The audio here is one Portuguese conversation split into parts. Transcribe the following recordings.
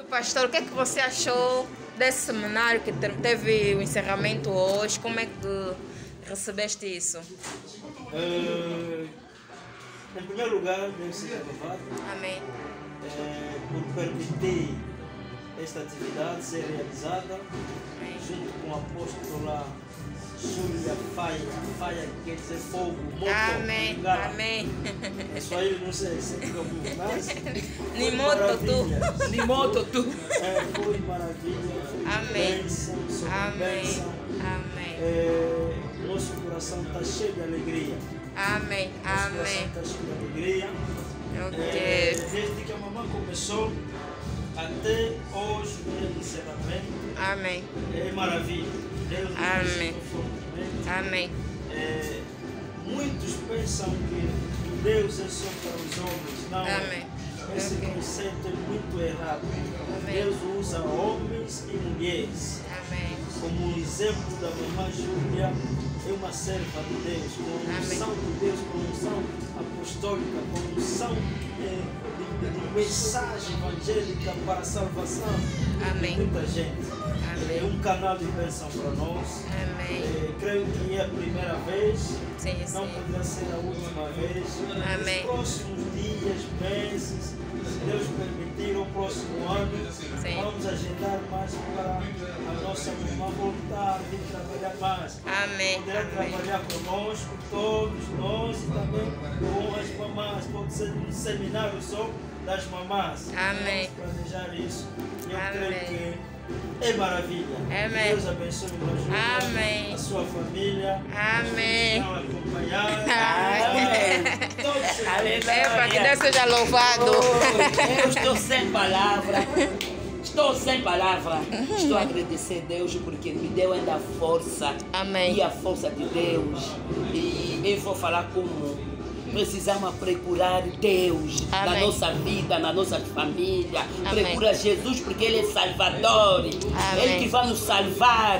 Pastor, o que é que você achou desse seminário que teve o encerramento hoje? Como é que recebeste isso? Em primeiro lugar, Deus seja louvado. Amém. Por permitir esta atividade ser realizada. Amém. Junto com o apóstolo lá, Júlia Faia quer dizer fogo, moto. Amém. Lugar. Amém. Isso aí não sei se é como, mas Ni moto tu. Ni moto tu. foi maravilha, foi Amém. bênção, sobre Amém. bênção. Amém. Nosso coração está cheio de alegria. Amém. Nosso Amém. coração está cheio de alegria. Ok. Desde que a mamãe começou até hoje, o dia do encerramento, Amém. é maravilha. Deus nos Amém. abençoe fortemente. Amém. Muitos pensam que Deus é só para os homens. Não. Amém. Esse Ok. conceito é muito errado. Amém. Deus usa homens e mulheres. Amém. Como o exemplo da mamãe Júlia, é uma serva de Deus, com unção de Deus, com unção apostólica, com unção de mensagem evangélica para a salvação Amém. de muita gente. Amém. É um canal de bênção para nós. Amém. Creio que é a primeira vez, Sim, não sim. poderá ser a última vez. Amém. Nos próximos dias, meses, se Deus permitir, o próximo ano, Sim. vamos agendar mais para a nossa mamãe voltar a vir trabalhar mais. Amém. Poderá Amém. trabalhar conosco, todos nós, e também com as mamãs. Pode ser um seminário só das mamãs. Amém. Vamos planejar isso. Eu Amém. creio que é maravilha. Amém. Deus abençoe a Júlia, Amém. a sua família. Amém. Estão acompanhar. Amém. Todos sejam Epa, que Deus seja louvado. Eu estou sem palavra. Estou sem palavra. Estou a agradecer a Deus porque me deu ainda força. Amém. E a força de Deus. E eu vou falar como precisamos procurar Deus na Amém. nossa vida, na nossa família. Amém. Procura Jesus porque Ele é Salvador. Amém. Ele que vai nos salvar.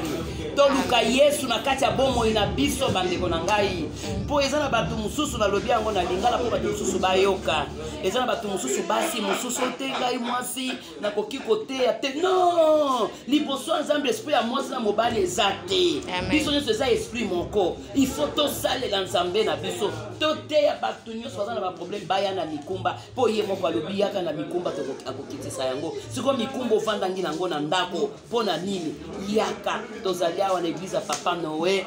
Toluka Yesu na kati ya bomoi na biso bandeko na ngai. Po eza na bato mususu na lobi yango na lingala po bato mususu bayoka. Eza na bato mususu basi mususu te ngai mwasi na koki koteya te. Non! Liboso ya Nzambe esprit ya mwasi na mobali eza te. Amen. Biso nyonso eza esprit moko. Il faut tosalela Nzambe na biso. Toteya bato nyonso baza na baproblème baya na mikumba. Po ye moko alobi yaka na mikumba akokitisa yango. Siko mikumba ovanda nango na ndako. Po na nini? Yaka tozali awa na église ya Papa Noé.